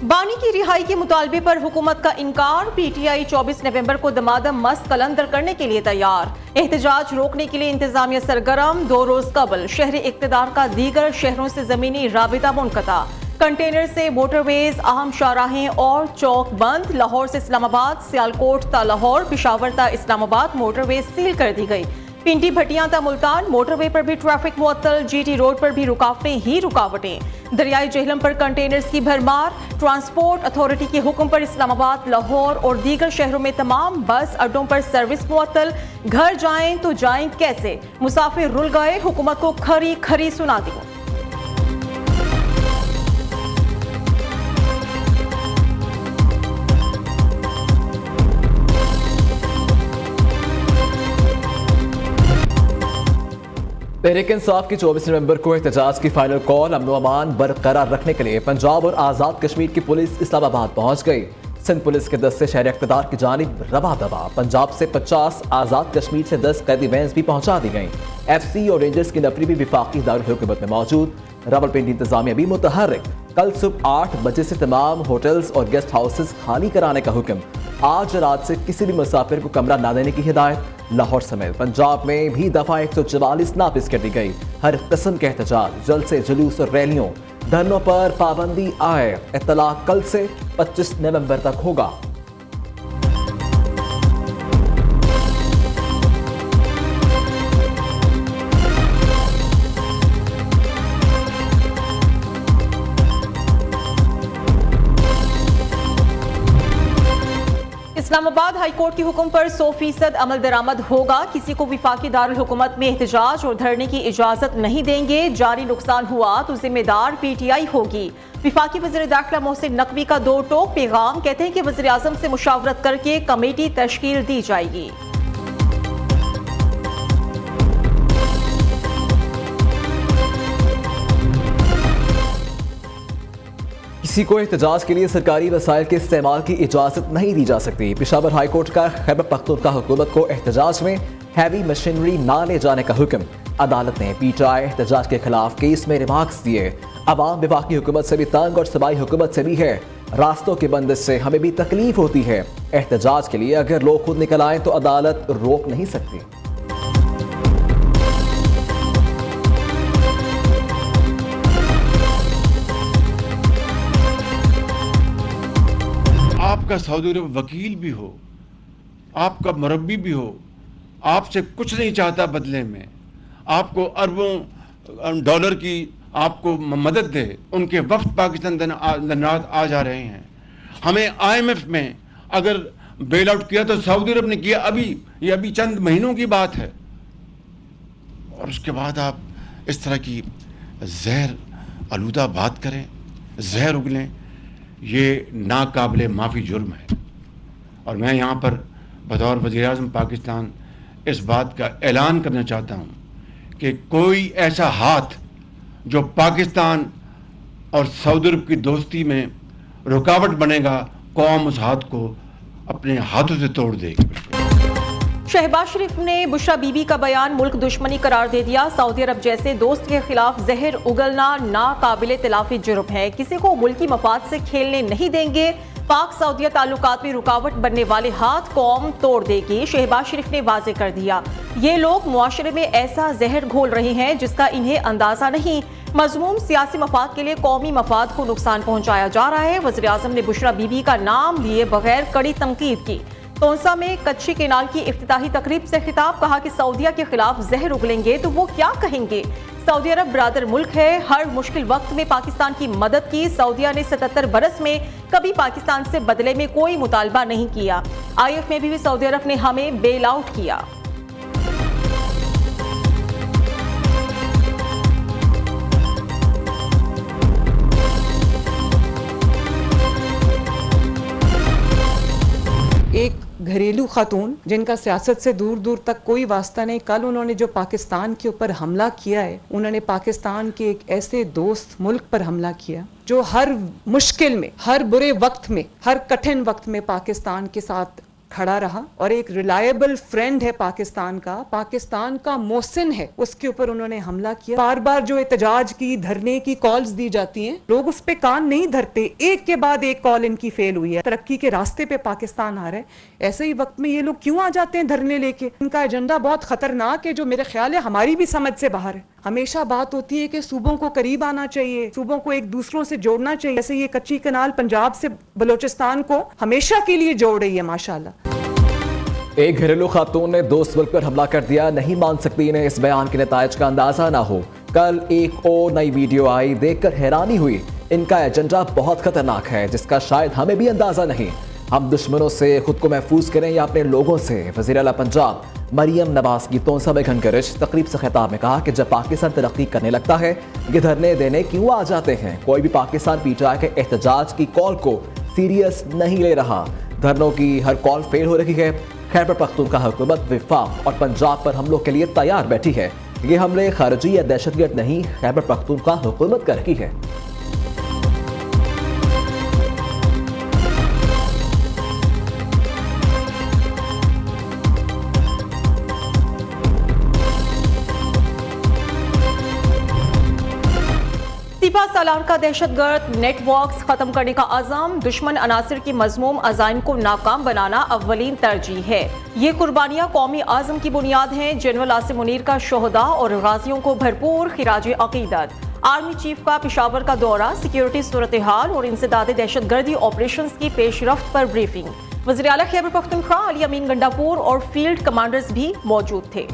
बानी की रिहाई के मुतालबे पर हुकूमत का इनकार। पीटीआई 24 नवंबर को दमादम मस्त कलंदर करने के लिए तैयार। एहतजाज रोकने के लिए इंतजामिया सरगर्म। 2 रोज कबल शहरी इक्तदार का दीगर शहरों से जमीनी राबिता मुनक़ता। कंटेनर से मोटरवेज, अहम शाहराहें और चौक बंद। लाहौर से इस्लामाबाद, सियालकोट ता लाहौर, पिशावर ता इस्लामाबाद मोटरवेज सील कर दी गई। पिंडी भटियां ता मुल्तान मोटरवे पर भी ट्रैफिक मुअत्तल। जीटी रोड पर भी रुकावटें ही रुकावटें। दरियाई जेहलम पर कंटेनर्स की भरमार। ट्रांसपोर्ट अथॉरिटी के हुक्म पर इस्लामाबाद, लाहौर और दीगर शहरों में तमाम बस अड्डों पर सर्विस मुअत्तल। घर जाएं तो जाएं कैसे, मुसाफिर रुल गए, हुकूमत को खरी खरी सुना दी। तहरीक इंसाफ की 24 नवंबर को एहतजाज की फाइनल कॉल। अमन अमान बरकरार रखने के लिए पंजाब और आज़ाद कश्मीर की पुलिस इस्लामाबाद पहुंच गई। सिंध पुलिस के दस्ते शहर इक़्तिदार की जानिब रवा दवा। पंजाब से 50, आज़ाद कश्मीर से 10 कैदी वैन्स भी पहुंचा दी गई। FC और रेंजर्स की नफरी भी विफाकी दारुल हुकूमत में मौजूद। रावलपिंडी इंतजामिया भी मुतहर्रिक। कल सुबह 8 बजे से तमाम होटल्स और गेस्ट हाउसेस खाली कराने का हुक्म। आज रात से किसी भी मुसाफिर को कमरा न देने की हिदायत। लाहौर समेत पंजाब में भी दफा 144 नाफिज कर दी गई। हर किस्म के एहतजाज, जलसे, जुलूस और रैलियों, धरनों पर पाबंदी आए। इत्तला कल से 25 नवंबर तक होगा। इस्लामाबाद हाईकोर्ट के हुक्म पर 100% अमल दरामद होगा। किसी को विफाकी दारुल हुकूमत में एहतजाज और धरने की इजाजत नहीं देंगे। जारी नुकसान हुआ तो जिम्मेदार PTI होगी। विफाकी वज़ीर दाखिला मोहसिन नकवी का 2 टोक पैगाम। कहते हैं कि वज़ीर आज़म से मुशावरत करके कमेटी तश्कील दी जाएगी। किसी को एहतजाज के लिए सरकारी वसाइल के इस्तेमाल की इजाज़त नहीं दी जा सकती। पेशावर हाई कोर्ट का खैबर पख्तूनख्वा हुकूमत को एहतजाज में हैवी मशीनरी ना ले जाने का हुक्म। अदालत ने PTI एहतजाज के खिलाफ केस में रिमार्क्स दिए। अवाम विफाकी हुकूमत से भी तंग और सूबाई हुकूमत से भी है। रास्तों की बंदिश से हमें भी तकलीफ होती है। एहतजाज के लिए अगर लोग खुद निकल आए तो अदालत रोक नहीं सकती। आपका सऊदी अरब वकील भी हो, आपका मुरब्बी भी हो, आपसे कुछ नहीं चाहता बदले में, आपको अरबों डॉलर की आपको मदद दे। उनके वफ्द पाकिस्तान दिन रात आ जा रहे हैं। हमें IMF में अगर बेल आउट किया तो सऊदी अरब ने किया। ये अभी चंद महीनों की बात है, और उसके बाद आप इस तरह की जहर आलूदा बात करें, जहर उगलें। ये नाकाबिले माफ़ी जुर्म है। और मैं यहाँ पर बतौर वज़ीर-ए-आज़म पाकिस्तान इस बात का ऐलान करना चाहता हूँ कि कोई ऐसा हाथ जो पाकिस्तान और सऊदी अरब की दोस्ती में रुकावट बनेगा, कौम उस हाथ को अपने हाथों से तोड़ देगी। शहबाज शरीफ ने बुशरा बीबी का बयान मुल्क दुश्मनी करार दे दिया। सऊदी अरब जैसे दोस्त के खिलाफ जहर उगलना नाकाबिले तिलाफी जुर्म है। किसी को मुल्की मफाद से खेलने नहीं देंगे। पाक सऊदिया ताल्लुकात में रुकावट बनने वाले हाथ कौम तोड़ देगी। शहबाज शरीफ ने वाजे कर दिया, ये लोग मुआशरे में ऐसा जहर घोल रहे हैं जिसका इन्हें अंदाजा नहीं। मजमूम सियासी मफाद के लिए कौमी मफाद को नुकसान पहुंचाया जा रहा है। वज़ीर आज़म ने बुशरा बीबी का नाम लिए बगैर कड़ी तनकीद की। तोंसा में कच्ची केनाल की इफ्तिताही तकरीब से खिताब। कहा कि सऊदिया के खिलाफ जहर उगलेंगे तो वो क्या कहेंगे। सऊदी अरब ब्रादर मुल्क है, हर मुश्किल वक्त में पाकिस्तान की मदद की। सऊदिया ने 77 बरस में कभी पाकिस्तान से बदले में कोई मुतालबा नहीं किया। IF में भी सऊदी अरब ने हमें बेल आउट किया। एक घरेलू खातून जिनका सियासत से दूर दूर तक कोई वास्ता नहीं, कल उन्होंने जो पाकिस्तान के ऊपर हमला किया है, उन्होंने पाकिस्तान के एक ऐसे दोस्त मुल्क पर हमला किया जो हर मुश्किल में, हर बुरे वक्त में, हर कठिन वक्त में पाकिस्तान के साथ खड़ा रहा और एक रिलायबल फ्रेंड है पाकिस्तान का मोहसिन है, उसके ऊपर उन्होंने हमला किया। बार बार जो एहतजाज की, धरने की कॉल्स दी जाती हैं, लोग उस पे कान नहीं धरते। एक के बाद एक कॉल इनकी फेल हुई है। तरक्की के रास्ते पे पाकिस्तान आ रहा है, ऐसे ही वक्त में ये लोग क्यों आ जाते हैं धरने लेके? इनका एजेंडा बहुत खतरनाक है, जो मेरे ख्याल है हमारी भी समझ से बाहर है। हमेशा बात होती है कि सूबों को करीब आना चाहिए, सूबों को एक दूसरों से जोड़ना चाहिए। जैसे ये कच्ची कनाल पंजाब से बलोचिस्तान को हमेशा के लिए जोड़ रही है माशाल्लाह। एक घरेलू खातून ने दोस्त मुल्क पर हमला कर दिया, नहीं मान सकती इन्हें इस बयान के नतायज का अंदाजा ना हो। कल एक और नई वीडियो आई, देखकर हैरानी हुई। इनका एजेंडा बहुत खतरनाक है, जिसका शायद हमें भी अंदाजा नहीं। हम दुश्मनों से खुद को महफूज करें या अपने लोगों से। वज़ीर आला पंजाब मरियम नवाज की तोंसा में घनगरज तकरीब से खिताब में कहा कि जब पाकिस्तान तरक्की करने लगता है, ये धरने देने क्यों आ जाते हैं? कोई भी पाकिस्तान पीटीआई के एहतजाज की कॉल को सीरियस नहीं ले रहा। धरनों की हर कॉल फेल हो रही है। खैबर पख्तूनख्वा हुकूमत वफाक और पंजाब पर हमलों के लिए तैयार बैठी है। ये हमले खारजी या दहशतगर्द नहीं, खैबर पख्तूनख्वा हुकूमत कर रही है। सीपा सालार का दहशतगर्द नेटवर्क्स खत्म करने का अज़म, दुश्मन अनासिर की मज़मूम अज़ाइम को नाकाम बनाना अव्वलीन तरजीह है। ये कुर्बानियाँ कौमी आज़म की बुनियाद हैं। जनरल आसिम मुनीर का शोहदा और गाजियों को भरपूर खिराज अकीदत। आर्मी चीफ का पेशावर का दौरा, सिक्योरिटी सूरत हाल और इंसदाद दहशतगर्दी ऑपरेशंस की पेशरफ्त पर ब्रीफिंग। वज़ीर आला खैबर पख्तूनख्वा अली अमीन गंडापुर और फील्ड कमांडर्स भी मौजूद थे।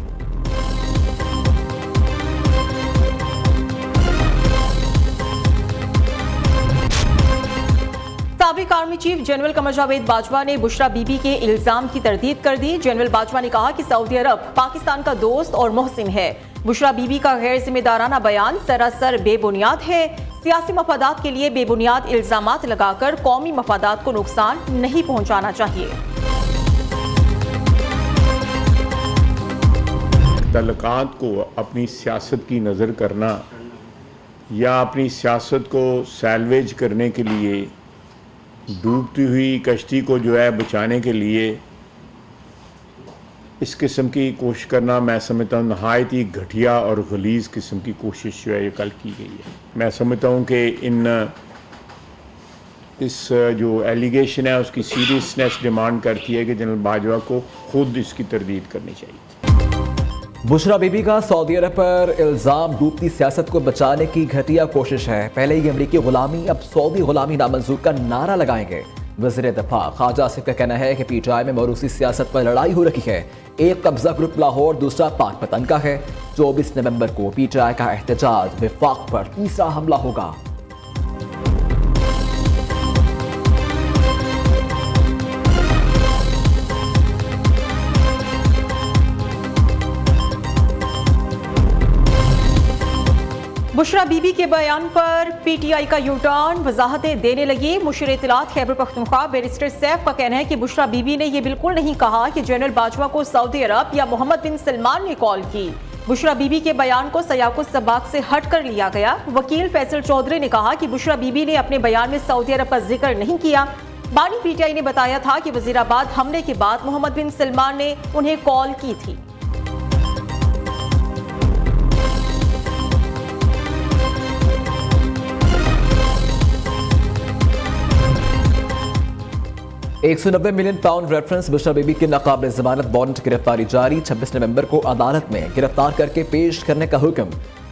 साबिक army chief general Qamar Javed Bajwa ने बुशरा बीबी के इल्जाम की तरदीद कर दी। जनरल बाजवा ने कहा कि सऊदी अरब पाकिस्तान का दोस्त और मोहसिन है। बुशरा बीबी का गैर जिम्मेदाराना बयान सरासर बेबुनियाद है। सियासी मफादात के लिए बेबुनियाद इल्जामात लगाकर कौमी मफादात को नुकसान नहीं पहुंचाना चाहिए। तल्लुकात को अपनी सियासत की नज़र करना या अपनी सियासत को सैल्वेज करने के लिए, डूबती हुई कश्ती को जो है बचाने के लिए इस किस्म की कोशिश करना, मैं समझता हूँ नहायत ही घटिया और गलीज़ किस्म की कोशिश जो है ये कल की गई है। मैं समझता हूँ कि इस जो एलिगेशन है उसकी सीरियसनेस डिमांड करती है कि जनरल बाजवा को खुद इसकी तरदीद करनी चाहिए। बुशरा बीबी का सऊदी अरब पर इल्ज़ाम डूबती सियासत को बचाने की घटिया कोशिश है। पहले ही अमरीकी गुलामी, अब सऊदी गुलामी नामंजूर का नारा लगाएंगे। वज़ीर दफा ख्वाजा आसिफ का कहना है कि पीटीआई में मौरूसी सियासत पर लड़ाई हो रही है। एक कब्जा ग्रुप लाहौर, दूसरा पाकपतन का है। 24 नवंबर को पीटीआई का एहतजाज, वफाक पर तीसरा हमला होगा। बुशरा बीबी के बयान पर पीटीआई का यू टर्न, वजाहतें देने लगी। मुशीर इत्तलात खैबर पख्तूनख्वा बैरिस्टर सैफ का कहना है कि बुशरा बीबी ने यह बिल्कुल नहीं कहा कि जनरल बाजवा को सऊदी अरब या मोहम्मद बिन सलमान ने कॉल की। बुशरा बीबी के बयान को सयाकुस सबाक से हट कर लिया गया। वकील फैसल चौधरी ने कहा कि बुशरा बीबी ने अपने बयान में सऊदी अरब का जिक्र नहीं किया। बानी पीटीआई ने बताया था कि वजीराबाद हमले के बाद मोहम्मद बिन सलमान ने उन्हें कॉल की थी। £190 मिलियन रेफरेंस बुशरा बीबी की नाकाबिल जमानत वारंट गिरफ्तारी जारी। 26 नवंबर को अदालत में गिरफ्तार करके पेश करने का हुक्म।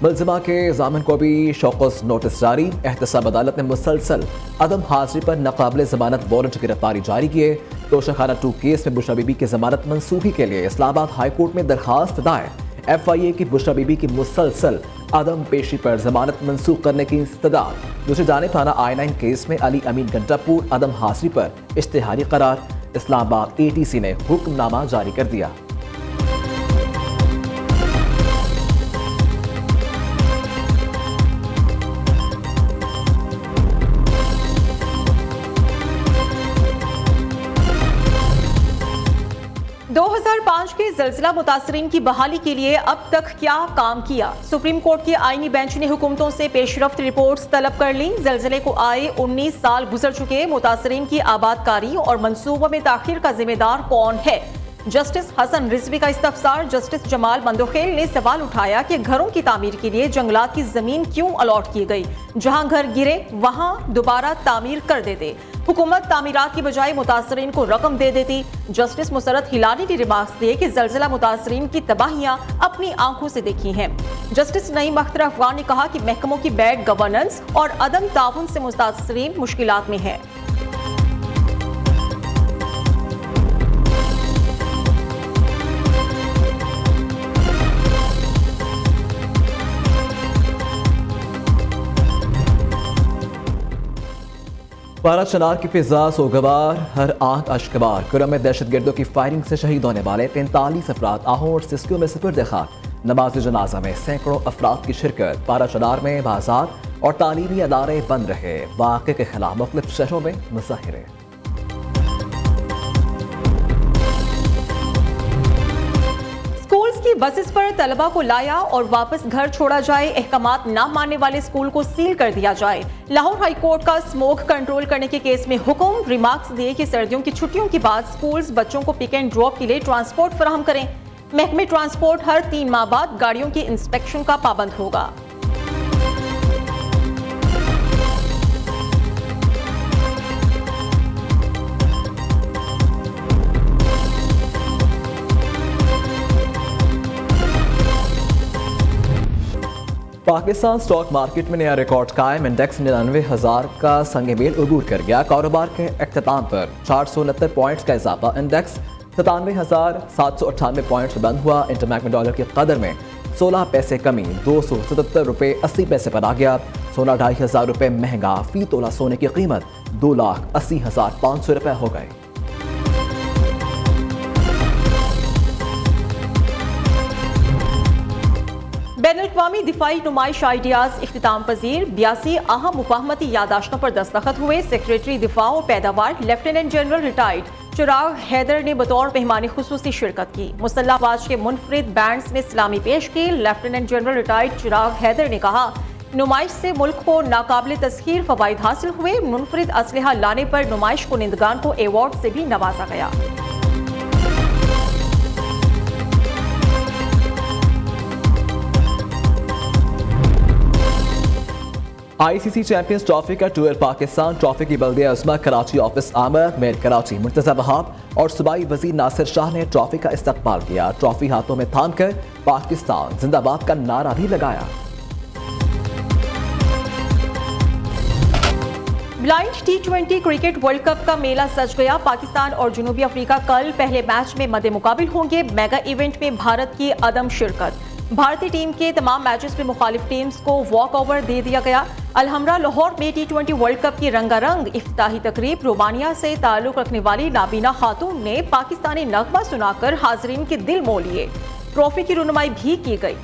मुलजिमा के जामिन को भी शौकस नोटिस जारी। एहतसाब अदालत ने मुसलसल अदम हाजिरी पर नाकाबिल जमानत वारंट गिरफ्तारी जारी किए। तोशाखाना 2 केस में बुशरा बीबी की जमानत मंसूखी के लिए इस्लामाबाद हाई कोर्ट में दरखास्त दायर। FIA की बुशरा बीबी की मुसलसल अदम पेशी पर जमानत मंसूख करने की इस्तदाद। दूसरी जानिब थाना I9 केस में अली अमीन गंडापुर अदम हाजिरी पर इश्तिहारी करार। इस्लामाबाद ATC ने हुक्मनामा जारी कर दिया। 2005 के ज़लज़ला मुतासरीन की बहाली के लिए अब तक क्या काम किया? सुप्रीम कोर्ट के आईनी बेंच ने हुकूमतों से पेशरफ्त रिपोर्ट्स तलब कर ली। ज़लज़ले को आए 19 साल गुजर चुके, मुतासरीन की आबादकारी और मंसूबों में ताखीर का जिम्मेदार कौन है? जस्टिस हसन रिजवी का इस्तफसार। जस्टिस जमाल मंदोखेल ने सवाल उठाया कि घरों की तामीर के लिए जंगलात की जमीन क्यों अलॉट की गई? जहां घर गिरे वहां दोबारा तामीर कर देते। हुकूमत तामीरात की बजाय मुतासरीन को रकम दे देती। जस्टिस मुसरत हिलानी ने रिमार्क्स दिए कि ज़लज़ला मुतासरीन की तबाहियां अपनी आंखों से देखी हैं। जस्टिस नईम अख्तर अफगान ने कहा कि महकमों की बैड गवर्नेंस और अदम ताउन से मुतासरीन मुश्किलात में है। बारा चनार की फिजा सोगवार, हर आंख अश्कबार। कुरम में दहशतगर्दों की फायरिंग से शहीद होने वाले 43 अफराद आहों और सिस्कियों में सुपुर्द खाक। नमाज जनाजा में सैकड़ों अफराद की शिरकत। बारा चनार में बाजार और तालीमी अदारे बंद रहे। वाक़े के खिलाफ मुख्तलिफ शहरों में मुजाहिरे। स्कूल्स की बसेस पर तलबा को लाया और वापस घर छोड़ा जाए। अहकामात ना मानने वाले स्कूल को सील कर दिया जाए। लाहौर हाई कोर्ट का स्मोक कंट्रोल करने के केस में हुक्म। रिमार्क्स दिए कि सर्दियों की छुट्टियों के बाद स्कूल्स बच्चों को पिक एंड ड्रॉप के लिए ट्रांसपोर्ट फराहम करें। महकमे ट्रांसपोर्ट हर 3 माह बाद गाड़ियों की इंस्पेक्शन का पाबंद होगा। पाकिस्तान स्टॉक मार्केट में नया रिकॉर्ड कायम। इंडेक्स 99,000 का संग मेल अबूर कर गया। कारोबार के अख्ताम पर 469 पॉइंट्स का इजाफा। इंडेक्स 97,798 पॉइंट्स बंद हुआ। इंटरबैंक में डॉलर की कदर में 16 पैसे कमी, 277 रुपये 80 पैसे पर आ गया। सोना 2,500 रुपये महंगा। फी तोला सोने की कीमत 2,80,500 रुपये हो गए। बैनुल-अक़वामी दिफाई नुमाइश आइडियाज इख्तिताम पजीर। 82 अहम मुफाहमती यादाश्तों पर दस्तखत हुए। सेक्रेटरी दिफा और पैदावार लेफ्टिनेंट जनरल रिटायर्ड चिराग हैदर ने बतौर मेहमान खुसूसी शिरकत की। मुसल्लह अफवाज के मुनफरिद बैंड्स ने सलामी पेश की। लेफ्टिनेंट जनरल रिटायर्ड चिराग हैदर ने कहा, नुमाइश से मुल्क को नाकाबिल तस्खीर फवाइद हासिल हुए। मुनफरिद असलहा लाने पर नुमाइश कुनिंदगान को एवॉर्ड से भी नवाजा गया। ICC चैंपियंस ट्रॉफी का टूर पाकिस्तान ट्रॉफी की बल्दिया उस्मा कराची ऑफिस आमद। मेयर कराची मुर्तज़ा वहाब और सूबाई वजीर नासिर शाह ने ट्रॉफी का इस्तकबाल किया। ट्रॉफी हाथों में थाम कर पाकिस्तान जिंदाबाद का नारा भी लगाया। Blind T20 cricket world cup का मेला सज गया। पाकिस्तान और जनूबी अफ्रीका कल पहले मैच में मद्दे मुकाबिल होंगे। मेगा इवेंट में भारत की अदम शिरकत। भारतीय टीम के तमाम मैचेस में मुखालिफ टीम्स को वॉक ओवर दे दिया गया। अलहमरा लाहौर में T20 वर्ल्ड कप की रंगारंग इफ्तिताही तकरीब। रोमानिया से ताल्लुक रखने वाली नाबीना खातून ने पाकिस्तानी नगमा सुनाकर हाजरीन के दिल मोह लिए। ट्रॉफी की रुनुमाई भी की गई।